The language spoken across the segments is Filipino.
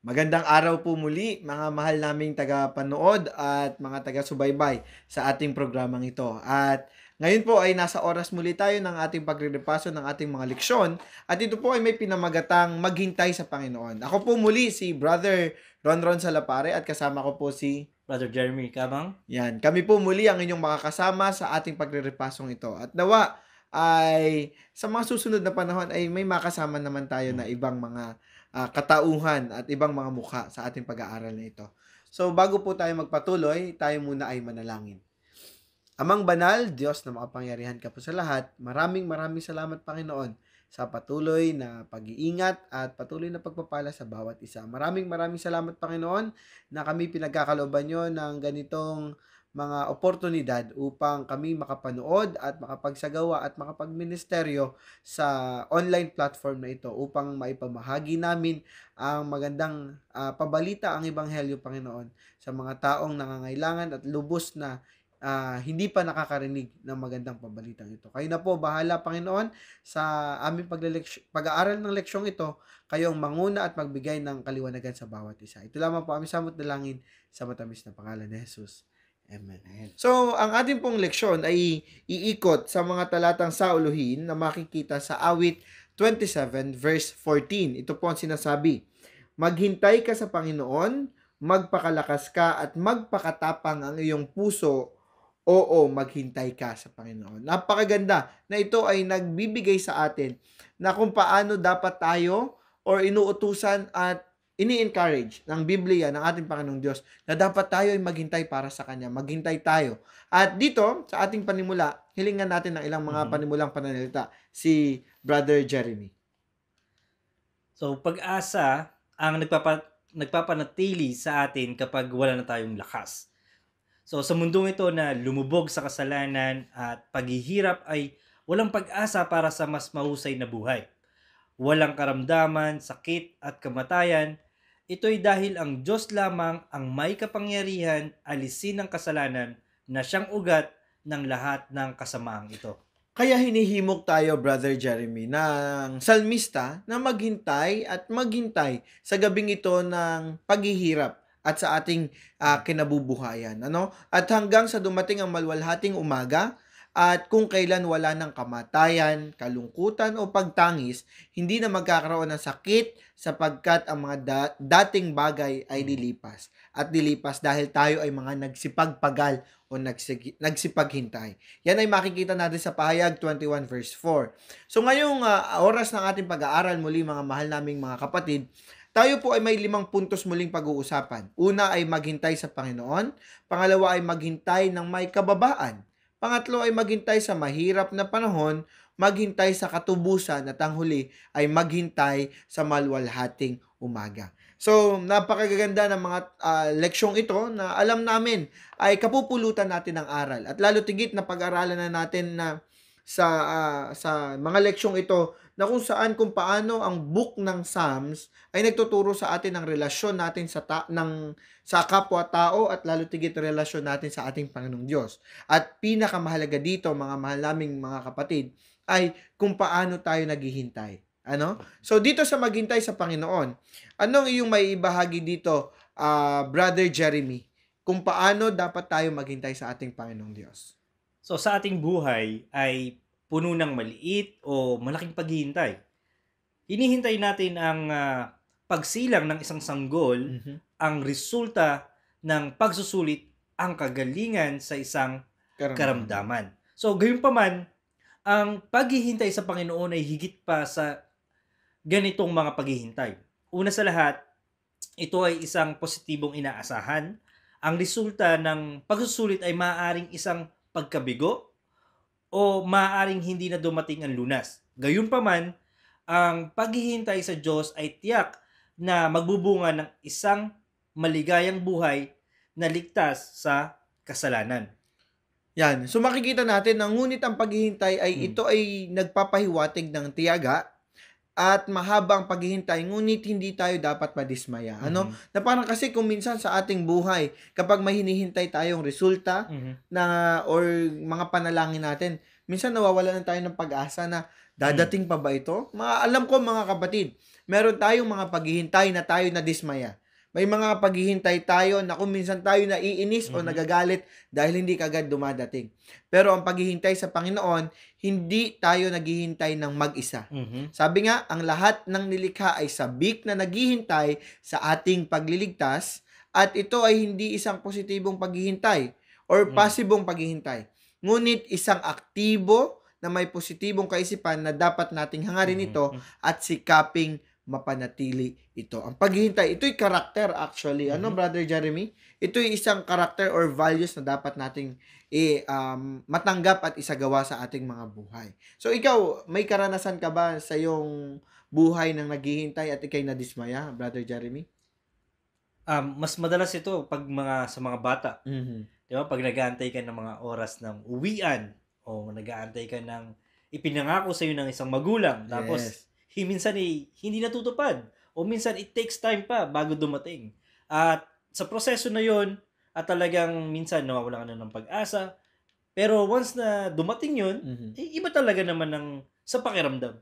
Magandang araw po muli mga mahal naming tagapanood at mga taga-subaybay sa ating programang ito. At ngayon po ay nasa oras muli tayo ng ating pagre-repaso ng ating mga leksyon at ito po ay may pinamagatang maghintay sa Panginoon. Ako po muli si Brother Ronron Salapare at kasama ko po si Brother Jeremy Kabang. yan. Kami po muli ang inyong makakasama sa ating pagre-repasong ito. At nawa ay sa mga susunod na panahon ay may makasama naman tayo na ibang mga katauhan at ibang mga mukha sa ating pag-aaral na ito. So bago po tayo magpatuloy, tayo muna ay manalangin. Amang banal, Diyos na makapangyarihan ka po sa lahat, maraming salamat Panginoon sa patuloy na pag-iingat at patuloy na pagpapala sa bawat isa. Maraming salamat Panginoon na kami pinagkakalooban nyo ng ganitong mga oportunidad upang kami makapanood at makapagsagawa at makapagministeryo sa online platform na ito upang maipamahagi namin ang magandang pabalita, ang Ebanghelyo, Panginoon, sa mga taong nangangailangan at lubos na hindi pa nakakarinig ng magandang pabalitang ito. Kayo na po bahala, Panginoon, sa aming pag-aaral ng leksyong ito. Kayo ang manguna at magbigay ng kaliwanagan sa bawat isa. Ito lamang po aming samot dalangin sa matamis na pangalan ni Jesus. Amen. So, ang ating pong leksyon ay iikot sa mga talatang sauluhin na makikita sa awit 27 verse 14. Ito po ang sinasabi, maghintay ka sa Panginoon, magpakalakas ka at magpakatapang ang iyong puso. Oo, maghintay ka sa Panginoon. Napakaganda na ito ay nagbibigay sa atin na kung paano dapat tayo or inuutusan at ini-encourage ng Biblia ng ating Panginoong Diyos na dapat tayo ay maghintay para sa Kanya. Maghintay tayo. At dito, sa ating panimula, hilingan natin ng ilang mga panimulang pananalita. Si Brother Jeremy. So, pag-asa ang nagpapanatili sa atin kapag wala na tayong lakas. So, sa mundong ito na lumubog sa kasalanan at paghihirap ay walang pag-asa para sa mas mahusay na buhay. Walang karamdaman, sakit at kamatayan. Ito'y dahil ang Diyos lamang ang may kapangyarihan alisin ang kasalanan na siyang ugat ng lahat ng kasamaang ito. Kaya hinihimok tayo, Brother Jeremy, ng salmista na maghintay at maghintay sa gabing ito ng paghihirap at sa ating kinabubuhayan. At hanggang sa dumating ang malwalhating umaga, at kung kailan wala ng kamatayan, kalungkutan o pagtangis, hindi na magkakaroon ng sakit sapagkat ang mga dating bagay ay lilipas. At lilipas dahil tayo ay mga nagsipagpagal o nagsipaghintay. Yan ay makikita natin sa pahayag 21 verse 4. So ngayong oras ng ating pag-aaral muli mga mahal naming mga kapatid, tayo po ay may 5 puntos muling pag-uusapan. Una ay maghintay sa Panginoon. Pangalawa ay maghintay ng may kababaan. Pangatlo ay maghintay sa mahirap na panahon, maghintay sa katubusan at ang huli ay maghintay sa malwalhating umaga. So, napakaganda ng mga leksyong ito na alam namin ay kapupulutan natin ng aral. At lalo tigit na pag-aralan na natin na sa mga leksyong ito na kung saan kung paano ang book ng Psalms ay nagtuturo sa atin ng relasyon natin sa kapwa-tao at lalo tigit relasyon natin sa ating Panginoong Diyos. At pinakamahalaga dito, mga mahal naming mga kapatid, ay kung paano tayo naghihintay. So dito sa maghintay sa Panginoon, anong iyong may ibahagi dito, Brother Jeremy, kung paano dapat tayo maghintay sa ating Panginoong Diyos? So, sa ating buhay ay puno ng maliit o malaking paghihintay. Hinihintay natin ang pagsilang ng isang sanggol, ang resulta ng pagsusulit ang kagalingan sa isang karamdaman. So, gayunpaman, ang paghihintay sa Panginoon ay higit pa sa ganitong mga paghihintay. Una sa lahat, ito ay isang positibong inaasahan. Ang resulta ng pagsusulit ay maaaring isang pagkabigo o maaaring hindi na dumating ang lunas. Gayunpaman, ang paghihintay sa Diyos ay tiyak na magbubunga ng isang maligayang buhay na ligtas sa kasalanan. Yan. So makikita natin na ngunit ang paghihintay ay ito ay nagpapahiwatig ng tiyaga at mahaba ang paghihintay, ngunit hindi tayo dapat madismaya. Na parang kasi kung minsan sa ating buhay, kapag may hinihintay tayong resulta na or mga panalangin natin, minsan nawawalan na tayo ng pag-asa na dadating pa ba ito? Alam ko mga kapatid, meron tayong mga paghihintay na tayo na dismaya. May mga paghihintay tayo na kung minsan tayo naiinis o Mhm. nagagalit dahil hindi kagad dumadating. Pero ang paghihintay sa Panginoon, hindi tayo naghihintay ng mag-isa. Mhm. Sabi nga, ang lahat ng nilikha ay sabik na naghihintay sa ating pagliligtas at ito ay hindi isang positibong paghihintay or Mm. pasibong paghihintay. Ngunit isang aktibo na may positibong kaisipan na dapat nating hangarin ito Mhm. at sikaping mapanatili ito. Ang paghihintay, ito'y karakter actually. Ano, Mhm. Brother Jeremy? Ito'y isang karakter or values na dapat nating matanggap at isagawa sa ating mga buhay. So, ikaw, may karanasan ka ba sa iyong buhay ng naghihintay at ikay nadismaya, Brother Jeremy? Mas madalas ito pag sa mga bata. Mhm. 'Di ba? Pag nag-aantay ka ng mga oras ng uwian o nag-aantay ka ng ipinangako sa iyo ng isang magulang tapos Yes. minsan hindi natutupad o minsan it takes time pa bago dumating. At sa proseso na 'yon at talagang minsan nawawalan ka na ng pag-asa. Pero once na dumating 'yon, Mhm. iba talaga naman sa pakiramdam.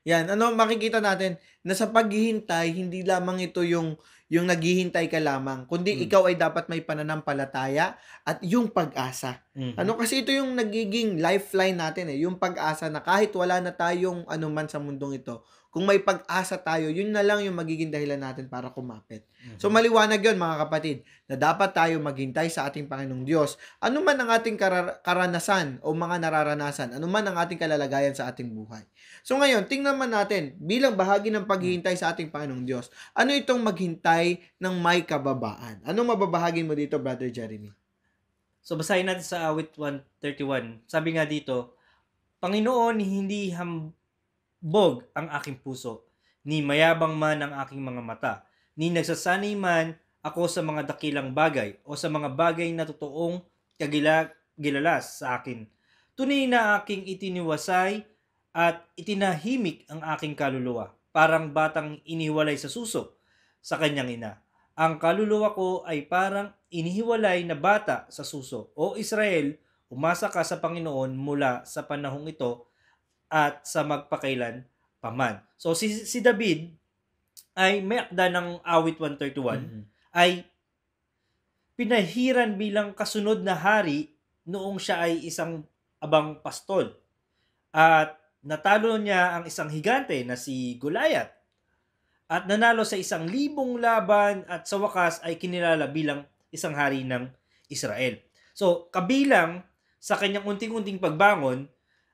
Yan, makikita natin na sa paghihintay, hindi lamang ito yung naghihintay ka lamang, kundi Hmm. ikaw ay dapat may pananampalataya at yung pag-asa. Mhm. Kasi ito yung nagiging lifeline natin yung pag-asa na kahit wala na tayong anuman sa mundong ito, kung may pag-asa tayo, yun na lang yung magiging dahilan natin para kumapit. So Mhm. maliwanag yun mga kapatid, na dapat tayo maghintay sa ating Panginoong Diyos. Ano man ang ating karanasan o mga nararanasan, ano man ang ating kalalagayan sa ating buhay. So ngayon, tingnan man natin, bilang bahagi ng Hmm. paghihintay sa ating Panginoong Diyos, ano itong maghintay ng may kababaan? Anong mababahagi mo dito, Brother Jeremy? So basahin natin sa awit 131. Sabi nga dito, Panginoon, hindi hambog ang aking puso, ni mayabang man ang aking mga mata, ni nagsasanay man ako sa mga dakilang bagay o sa mga bagay na totoong gilalas sa akin. Tunay na aking itiniwasay at itinahimik ang aking kaluluwa, parang batang inihiwalay sa suso sa kanyang ina. Ang kaluluwa ko ay parang inihiwalay na bata sa suso. O Israel, umasa ka sa Panginoon mula sa panahong ito at sa magpakailan paman. So si David ay may akda ng awit 131 Mhm. ay pinahiran bilang kasunod na hari noong siya ay isang abang pastol. At natalo niya ang isang higante na si Goliath at nanalo sa 1,000 laban at sa wakas ay kinilala bilang isang hari ng Israel. So, kabilang sa kanyang unting-unting pagbangon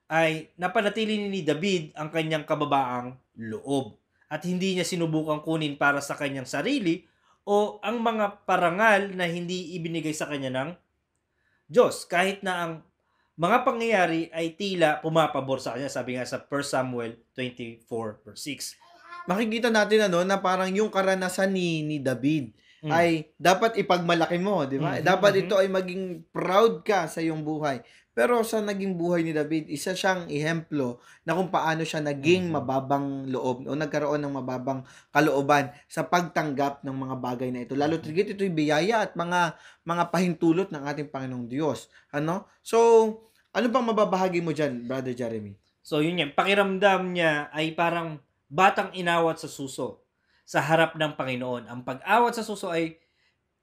ay napanatili ni David ang kanyang kababaang loob at hindi niya sinubukang kunin para sa kanyang sarili o ang mga parangal na hindi ibinigay sa kanya ng Diyos kahit na ang mga pangyayari ay tila pumapabor sa kanya. Sabi nga sa 1 Samuel 24 verse 6. Makikita natin na parang yung karanasan ni David Mm. ay dapat ipagmalaki mo, di ba? Mhm, Dapat mhm. ito ay maging proud ka sa iyong buhay. Pero sa naging buhay ni David, isa siyang ehemplo na kung paano siya naging Mhm. mababang loob o nagkaroon ng mababang kalooban sa pagtanggap ng mga bagay na ito. Lalo Mhm. tigit ito'y biyaya at mga pahintulot ng ating Panginoong Diyos. So, ano pang mababahagi mo dyan, Brother Jeremy? So yun yan, pakiramdam niya ay parang batang inawat sa suso sa harap ng Panginoon. Ang pag-awat sa suso ay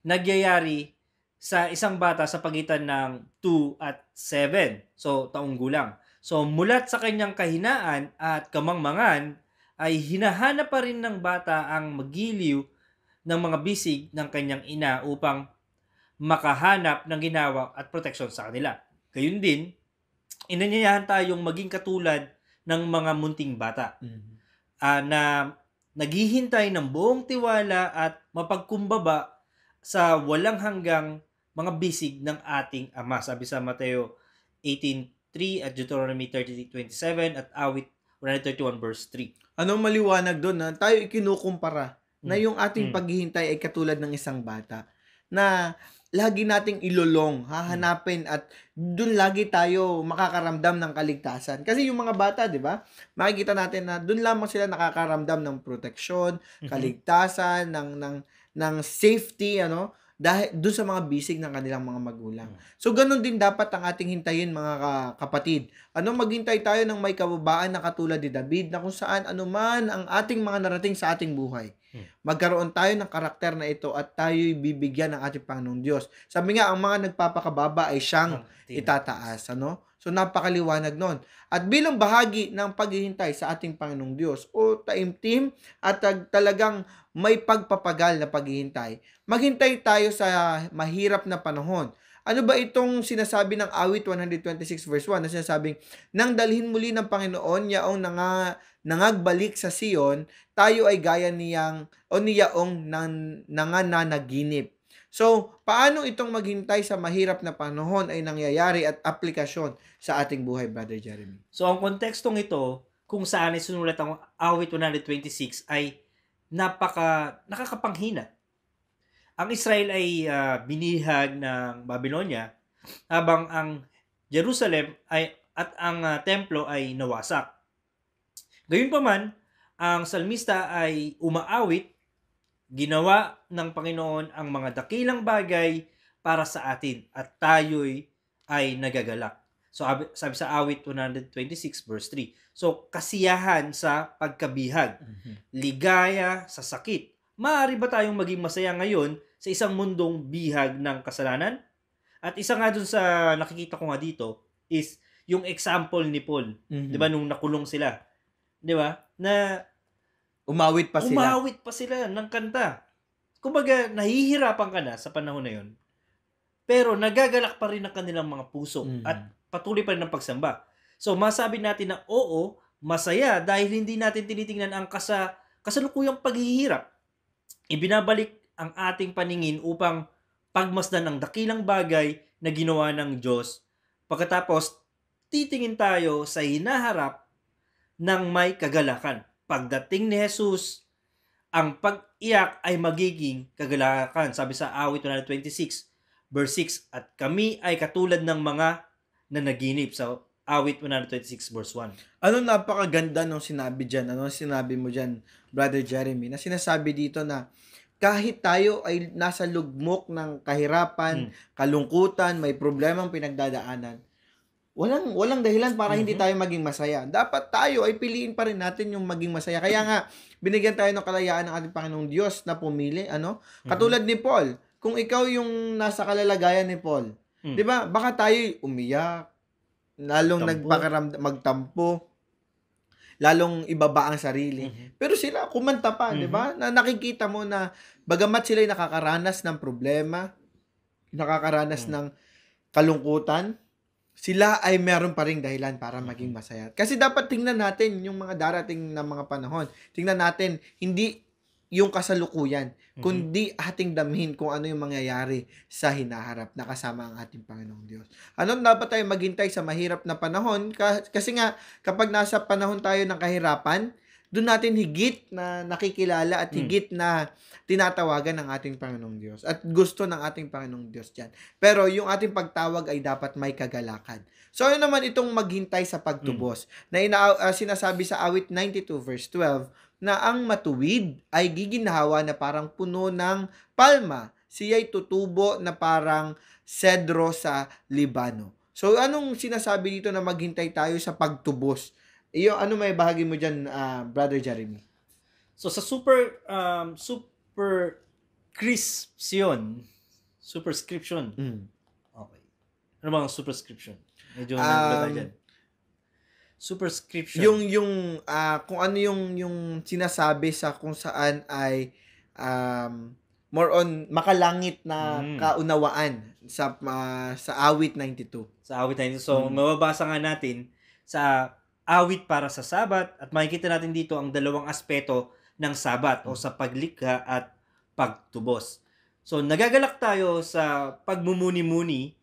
nagyayari sa isang bata sa pagitan ng 2 at 7. So taong gulang. So mulat sa kanyang kahinaan at kamangmangan ay hinahanap pa rin ng bata ang magiliw ng mga bisig ng kanyang ina upang makahanap ng ginhawa at proteksyon sa kanila. Gayun din, inanyayahan tayong maging katulad ng mga munting bata na naghihintay ng buong tiwala at mapagkumbaba sa walang hanggang mga bisig ng ating Ama. Sabi sa Mateo 18:3 at Deuteronomy 30:27 at Awit 131 verse 3. Anong maliwanag doon na tayo ikinukumpara na Mm. yung ating Mm. paghihintay ay katulad ng isang bata na lagi nating ilolong, hahanapin at doon lagi tayo makakaramdam ng kaligtasan. Kasi yung mga bata, 'di ba? Makikita natin na doon lamang sila nakakaramdam ng proteksyon, Mhm. kaligtasan, ng safety dahil doon sa mga bisig ng kanilang mga magulang. So ganun din dapat ang ating hintayin mga kapatid. Maghintay tayo ng may kababaan na katulad ni David na kung saan anuman ang ating mga narating sa ating buhay. Magkaroon tayo ng karakter na ito at tayo'y bibigyan ng ating Panginoong Diyos. Sabi nga, ang mga nagpapakababa ay siyang itataas. Ano? So, napakaliwanag nun. At bilang bahagi ng paghihintay sa ating Panginoong Diyos o taimtim at talagang may pagpapagal na paghihintay, maghintay tayo sa mahirap na panahon. Ano ba itong sinasabi ng awit 126 verse 1 na sinasabing, nang dalhin muli ng Panginoon yaong nangagbalik sa Sion, tayo ay gaya niyaong nananaginip. So, paano itong maghintay sa mahirap na panahon ay nangyayari at aplikasyon sa ating buhay, Brother Jeremy? So, ang kontekstong ito, kung saan ay sinulat ang awit 126 ay nakakapanghina. Ang Israel ay binihag ng Babylonia habang ang Jerusalem at ang templo ay nawasak. Gayunpaman, ang salmista ay umaawit, ginawa ng Panginoon ang mga dakilang bagay para sa atin at tayo'y ay nagagalak. So sabi sa awit 126 verse 3. So kasiyahan sa pagkabihag, ligaya sa sakit. Maaari ba tayong maging masaya ngayon sa isang mundong bihag ng kasalanan? At isa nga dun sa nakikita ko nga dito is yung example ni Paul. 'Di ba nung nakulong sila? 'Di ba? Na umawit pa sila ng kanta. Kumbaga nahihirapan ka na sa panahon na 'yon. Pero nagagalak pa rin ang kanilang mga puso at patuloy pa rin ang pagsamba. So masabi natin na oo, masaya dahil hindi natin tinitingnan ang kasalukuyang paghihirap. Ibinabalik ang ating paningin upang pagmasdan ang dakilang bagay na ginawa ng Diyos. Pagkatapos, titingin tayo sa hinaharap ng may kagalakan. Pagdating ni Jesus, ang pag-iyak ay magiging kagalakan. Sabi sa awit 126, verse 6, at kami ay katulad ng mga nanaginip. Sa awit 126, verse 1. Ano napakaganda nung sinabi dyan? Ano sinabi mo dyan, Brother Jeremy? Na sinasabi dito na kahit tayo ay nasa lugmok ng kahirapan, kalungkutan, may problemang pinagdadaanan, walang dahilan para hindi tayo maging masaya. Dapat tayo ay piliin pa rin natin yung maging masaya. Kaya nga, binigyan tayo ng kalayaan ng ating Panginoong Diyos na pumili. Katulad ni Paul, kung ikaw yung nasa kalalagayan ni Paul, di ba, baka tayo umiyak, lalong magtampo, lalong ibaba ang sarili. Pero sila kumanta pa, 'di ba? Na nakikita mo na bagamat sila ay nakakaranas ng problema, nakakaranas ng kalungkutan, sila ay meron pa ring dahilan para maging masaya. Kasi dapat tingnan natin yung mga darating na mga panahon. Tingnan natin hindi yung kasalukuyan, kundi ating damhin kung ano yung mangyayari sa hinaharap na kasama ang ating Panginoong Diyos. Dapat tayo maghintay sa mahirap na panahon? Kasi nga, kapag nasa panahon tayo ng kahirapan, doon natin higit na nakikilala at higit na tinatawagan ng ating Panginoong Diyos. At gusto ng ating Panginoong Diyos dyan. Pero yung ating pagtawag ay dapat may kagalakan. So, yun naman itong maghintay sa pagtubos na sinasabi sa awit 92 verse 12, na ang matuwid ay giginhawa na parang puno ng palma. Siya'y tutubo na parang sedro sa Libano. So, anong sinasabi dito na maghintay tayo sa pagtubos? Ano may bahagi mo dyan, Brother Jeremy? So, sa superscription. Okay. Ano bang superscription? Medyo nagulat dyan. Superscription. Yung kung ano yung sinasabi sa kung saan ay more on makalangit na kaunawaan sa awit 92. Sa awit 92. So mababasa nga natin sa awit para sa Sabat at makikita natin dito ang dalawang aspeto ng Sabat o sa paglikha at pagtubos. So nagagalak tayo sa pagmumuni-muni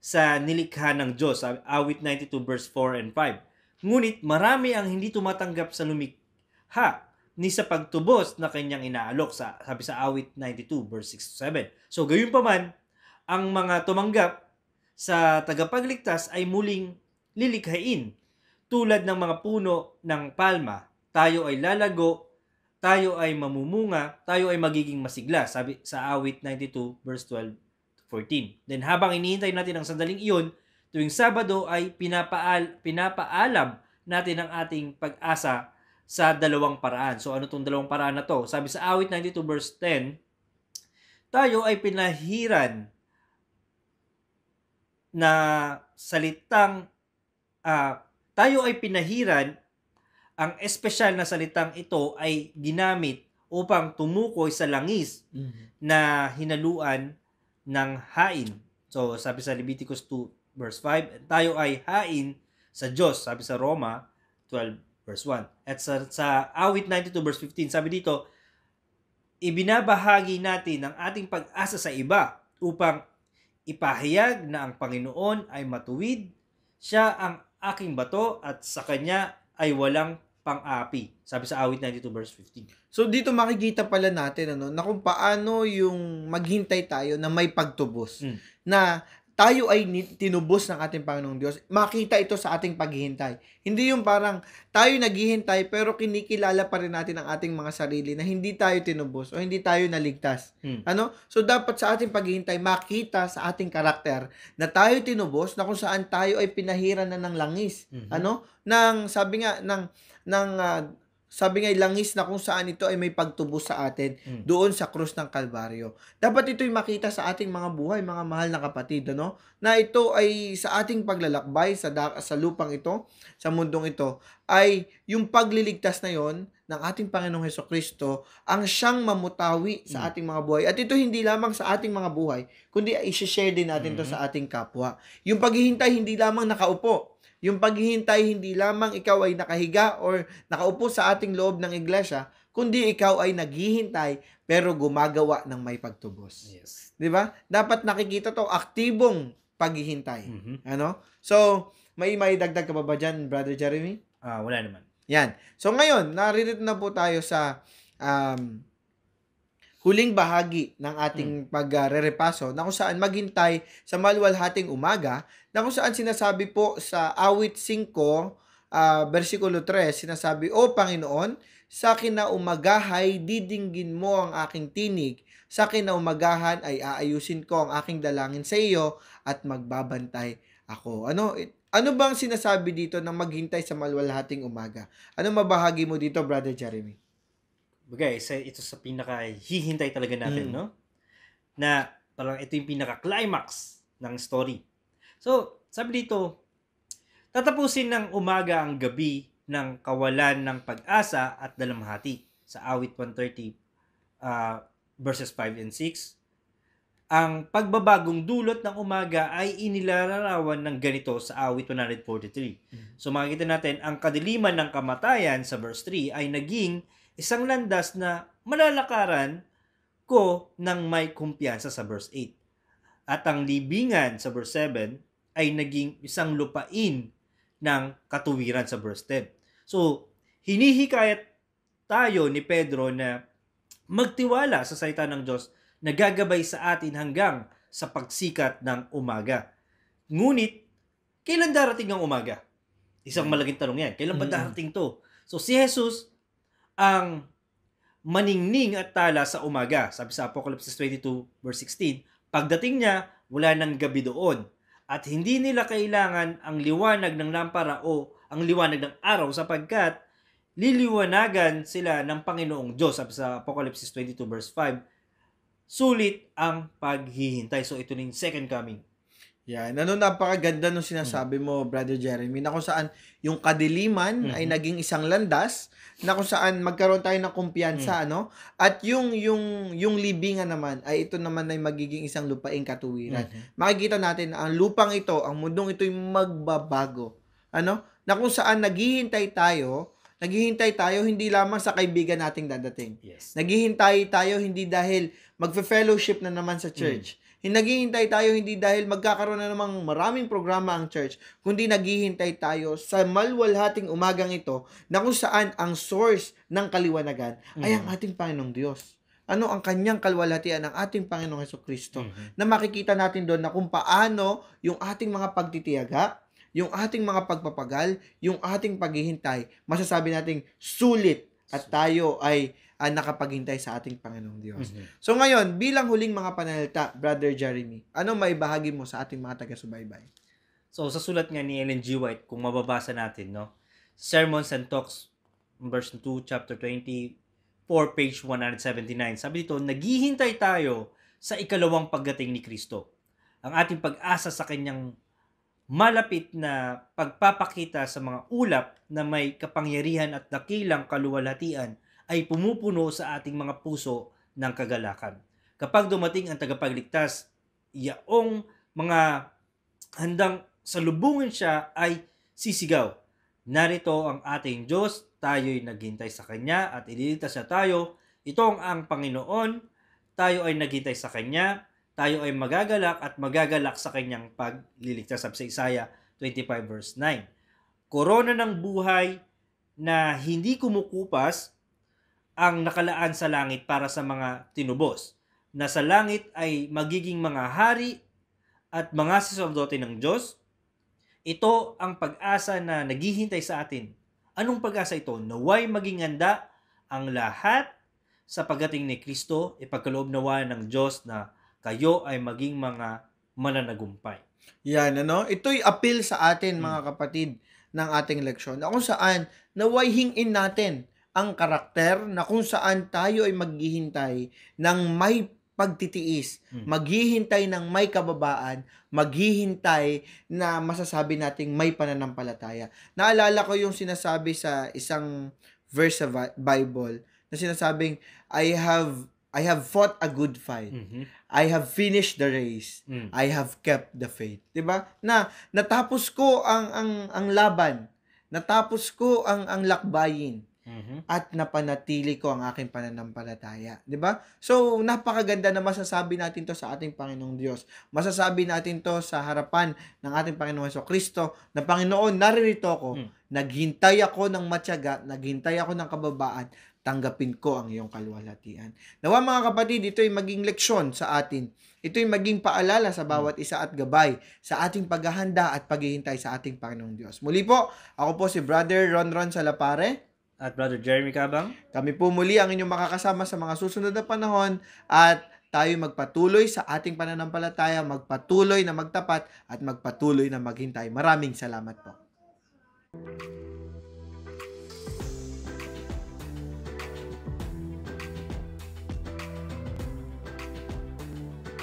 sa nilikha ng Diyos, sa awit 92 verse 4 and 5. Ngunit marami ang hindi tumatanggap sa lumikha ni sa pagtubos na kanyang inaalok, sabi sa awit 92 verse 6-7. So gayunpaman, ang mga tumanggap sa tagapagligtas ay muling lilikhain. Tulad ng mga puno ng palma, tayo ay lalago, tayo ay mamumunga, tayo ay magiging masigla, sabi sa awit 92 verse 12-14. Then habang inihintay natin ang sandaling iyon, tuwing Sabado ay pinapaalam natin ang ating pag-asa sa dalawang paraan. So ano tong dalawang paraan na to? Sabi sa awit 92 verse 10, tayo ay pinahiran na salitang tayo ay pinahiran, ang espesyal na salitang ito ay ginamit upang tumukoy sa langis na hinaluan ng hain. So sabi sa Leviticus 2 verse 5, tayo ay hain sa Diyos, sabi sa Roma 12 verse 1. At sa awit 92 verse 15, sabi dito, ibinabahagi natin ang ating pag-asa sa iba upang ipahayag na ang Panginoon ay matuwid, siya ang aking bato at sa kanya ay walang pang-api. Sabi sa awit 92 verse 15. So dito makikita pala natin na kung paano yung maghintay tayo na may pagtubos. Na tayo ay tinubos ng ating Panginoong Diyos. Makita ito sa ating paghihintay. Hindi yung parang tayo naghihintay pero kinikilala pa rin natin ang ating mga sarili na hindi tayo tinubos o hindi tayo naligtas. So dapat sa ating paghihintay makita sa ating karakter na tayo tinubos, na kung saan tayo ay pinahiran na ng langis. Sabi nga langis na kung saan ito ay may pagtubos sa atin doon sa krus ng Kalbaryo. Dapat ito'y makita sa ating mga buhay, mga mahal na kapatid, na ito ay sa ating paglalakbay sa lupang ito, sa mundong ito, ay yung pagliligtas na yon ng ating Panginoong Hesukristo ang siyang mamutawi sa ating mga buhay. At ito hindi lamang sa ating mga buhay, kundi i-share din natin to sa ating kapwa. Yung paghihintay hindi lamang nakaupo. Yung paghihintay, hindi lamang ikaw ay nakahiga or nakaupo sa ating loob ng iglesia, kundi ikaw ay naghihintay pero gumagawa ng may pagtubos. Yes. 'Di ba? Dapat nakikita to, aktibong paghihintay. So, may dagdag ka ba dyan, Brother Jeremy? Wala naman. Yan. So, ngayon, naririto na po tayo sa huling bahagi ng ating pagre-repaso na kung saan maghintay sa maluwalhating umaga, na kung saan sinasabi po sa awit 5, versikulo 3, sinasabi, O Panginoon, sa kinaumagahay didinggin mo ang aking tinig, sa kinaumagahan ay aayusin ko ang aking dalangin sa iyo at magbabantay ako. Ano bang sinasabi dito ng maghintay sa maluwalhating umaga? Ano mabahagi mo dito, Brother Jeremy? Bagay, ito sa pinaka-hihintay talaga natin, no? Na parang ito yung pinaka-climax ng story. So, sabi dito, tatapusin ng umaga ang gabi ng kawalan ng pag-asa at dalamhati. Sa awit 130, verses 5 and 6, ang pagbabagong dulot ng umaga ay inilalarawan ng ganito sa awit 143. So, makikita natin, ang kadiliman ng kamatayan sa verse 3 ay naging isang landas na malalakaran ko ng may kumpiyansa sa verse 8. At ang libingan sa verse 7 ay naging isang lupain ng katuwiran sa verse 10. So, hinihikayat tayo ni Pedro na magtiwala sa salita ng Diyos na gagabay sa atin hanggang sa pagsikat ng umaga. Ngunit, kailan darating ang umaga? Isang malaking tanong yan. Kailan ba darating to? So, si Jesus ang maningning at tala sa umaga. Sabi sa Apocalypse 22 verse 16, pagdating niya, wala nang gabi doon. At hindi nila kailangan ang liwanag ng lampara o ang liwanag ng araw sapagkat liliwanagan sila ng Panginoong Diyos. Sabi sa Apocalypse 22 verse 5, sulit ang paghihintay. So ito yung second coming. Yan. Napakaganda nung sinasabi mo, Brother Jeremy, na kung saan yung kadiliman ay naging isang landas, na kung saan magkaroon tayo ng kumpiyansa, At yung libingan naman, ay ito naman ay magiging isang lupaing katuwiran. Makikita natin na ang lupang ito, ang mundong ito ay magbabago. Na kung saan naghihintay tayo hindi lamang sa kaibigan nating dadating. Yes. Naghihintay tayo hindi dahil magfe-fellowship na naman sa church. Naghihintay tayo hindi dahil magkakaroon na namang maraming programa ang church, kundi naghihintay tayo sa maluwalhating umagang ito na kung saan ang source ng kaliwanagan ay ang ating Panginoong Diyos. Ano ang kanyang kaluwalhatian ng ating Panginoong Hesukristo, na makikita natin doon na kung paano yung ating mga pagtitiyaga, yung ating mga pagpapagal, yung ating paghihintay, masasabi nating sulit at tayo ay nakapaghintay sa ating Panginoong Diyos. So ngayon, bilang huling mga pananalita, Brother Jeremy, ano maibahagi mo sa ating mga taga-subaybay? So sa sulat nga ni Ellen G. White, kung mababasa natin, Sermons and Talks verse 2, chapter 24, page 179. Sabi dito, naghihintay tayo sa ikalawang pagdating ni Kristo. Ang ating pag-asa sa kanyang malapit na pagpapakita sa mga ulap na may kapangyarihan at dakilang kaluwalhatian ay pumupuno sa ating mga puso ng kagalakan. Kapag dumating ang tagapagligtas, yaong mga handang salubungin siya ay sisigaw, narito ang ating Diyos, tayo'y naghintay sa Kanya at ililigtas niya tayo. Ito ang Panginoon, tayo ay naghintay sa Kanya, tayo ay magagalak at magagalak sa Kanyang pagliligtas. Sa Isaiah 25 verse 9. Korona ng buhay na hindi kumukupas ang nakalaan sa langit para sa mga tinubos, na sa langit ay magiging mga hari at mga saserdote ng Diyos. Ito ang pag-asa na naghihintay sa atin. Anong pag-asa ito? Naway maging handa ang lahat sa pagdating ni Kristo, ipagkaloob nawa ng Diyos na kayo ay maging mga mananagumpay. Yan, ito'y appeal sa atin, mga kapatid, ng ating leksyon, na kung saan naway hingin natin ang karakter na kung saan tayo ay maghihintay ng may pagtitiis, maghihintay ng may kababaan, maghihintay na masasabi nating may pananampalataya. Naalala ko yung sinasabi sa isang verse sa Bible na sinasabing, I have fought a good fight. I have finished the race. I have kept the faith. 'Di ba? Na natapos ko ang laban. Natapos ko ang lakbayin. At napanatili ko ang aking pananampalataya. 'Di ba? So, napakaganda na masasabi natin to sa ating Panginoong Diyos. Masasabi natin to sa harapan ng ating Panginoong Kristo na, Panginoon, naririto ako. Naghintay ako ng matyaga, naghintay ako ng kababaan, tanggapin ko ang iyong kaluwalhatian. Nawa, mga kapatid, ito ay maging leksyon sa atin. Ito ay maging paalala sa bawat isa at gabay sa ating paghahanda at paghihintay sa ating Panginoong Diyos. Muli po, ako po si Brother Ronron Salapare. At Brother Jeremy Cabang. Kami po muli ang inyong makakasama sa mga susunod na panahon at tayo magpatuloy sa ating pananampalataya, magpatuloy na magtapat at magpatuloy na maghintay. Maraming salamat po.